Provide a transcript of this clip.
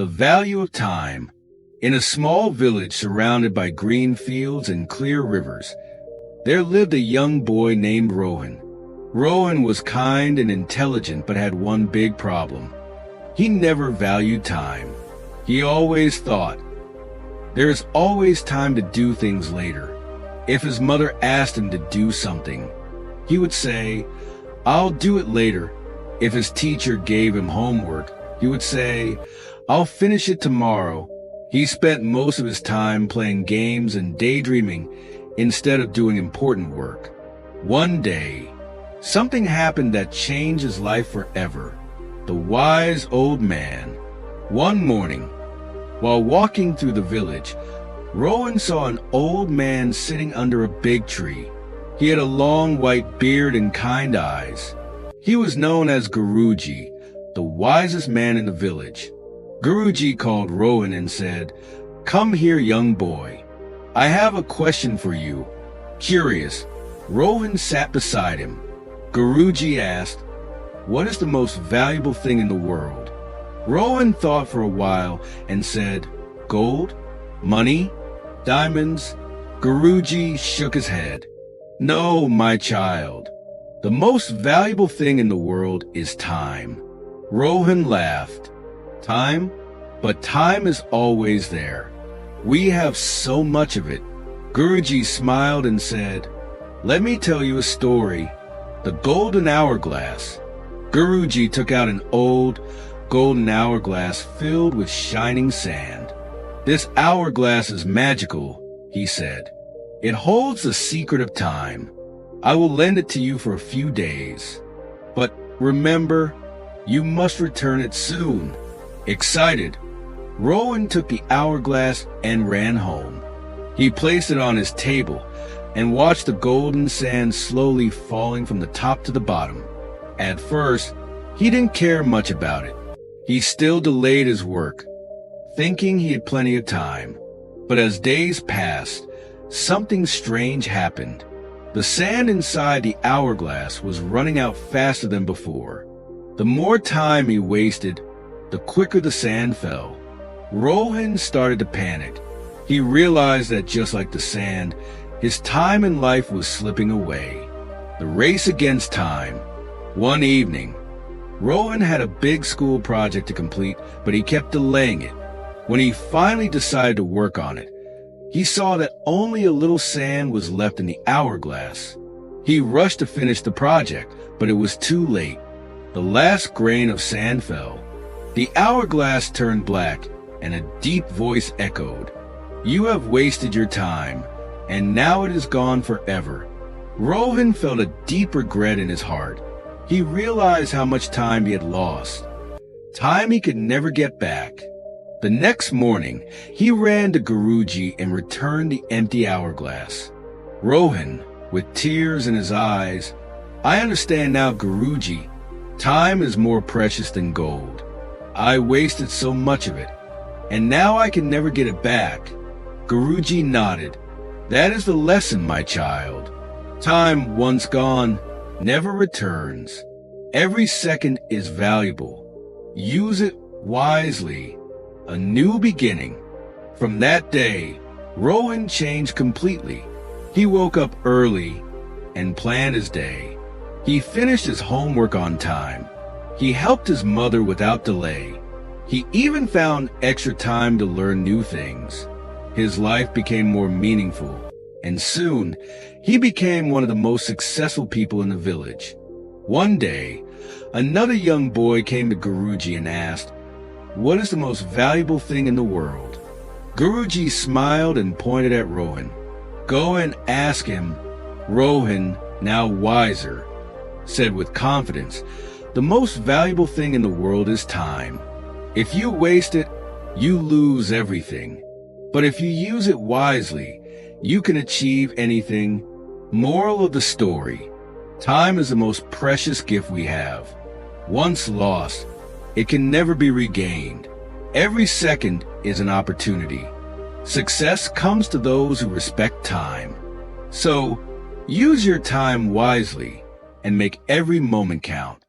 The value of time. In a small village surrounded by green fields and clear rivers, there lived a young boy named Rowan. Rowan was kind and intelligent but had one big problem. He never valued time. He always thought, "There's always time to do things later." If his mother asked him to do something, he would say, "I'll do it later." If his teacher gave him homework, he would say, "I'll finish it tomorrow." He spent most of his time playing games and daydreaming instead of doing important work. One day, something happened that changed his life forever. The wise old man. One morning, while walking through the village, Rowan saw an old man sitting under a big tree. He had a long white beard and kind eyes. He was known as Guruji, the wisest man in the village. Guruji called Rowan and said, "Come here, young boy. I have a question for you." Curious, Rowan sat beside him. Guruji asked, "What is the most valuable thing in the world?" Rowan thought for a while and said, "Gold? Money? Diamonds?" Guruji shook his head. "No, my child. The most valuable thing in the world is time." Rowan laughed. Time? But time is always there. We have so much of it. Guruji smiled and said, "Let me tell you a story. The golden hourglass." Guruji took out an old golden hourglass filled with shining sand. "This hourglass is magical," he said. "It holds the secret of time. I will lend it to you for a few days. But remember, you must return it soon." Excited, Rowan took the hourglass and ran home. He placed it on his table and watched the golden sand slowly falling from the top to the bottom. At first, he didn't care much about it. He still delayed his work, thinking he had plenty of time. But as days passed, something strange happened. The sand inside the hourglass was running out faster than before. The more time he wasted, the quicker the sand fell. Rowan started to panic. He realized that just like the sand, his time in life was slipping away. The race against time. One evening, Rowan had a big school project to complete, but he kept delaying it. When he finally decided to work on it, he saw that only a little sand was left in the hourglass. He rushed to finish the project, but it was too late. The last grain of sand fell. The hourglass turned black, and a deep voice echoed, "You have wasted your time, and now it is gone forever." Rowan felt a deep regret in his heart. He realized how much time he had lost, time he could never get back. The next morning, he ran to Guruji and returned the empty hourglass. Rowan, with tears in his eyes, "I understand now, Guruji. Time is more precious than gold. I wasted so much of it, and now I can never get it back." Guruji nodded. "That is the lesson, my child. Time once gone never returns. Every second is valuable. Use it wisely." A new beginning. From that day, Rowan changed completely. He woke up early and planned his day. He finished his homework on time. He helped his mother without delay. He even found extra time to learn new things. His life became more meaningful, and soon he became one of the most successful people in the village. One day, another young boy came to Guruji and asked, "What is the most valuable thing in the world?" Guruji smiled and pointed at Rowan. "Go and ask him." Rowan, now wiser, said with confidence, "The most valuable thing in the world is time. If you waste it, you lose everything. But if you use it wisely, you can achieve anything." Moral of the story: time is the most precious gift we have. Once lost, it can never be regained. Every second is an opportunity. Success comes to those who respect time. So, use your time wisely and make every moment count.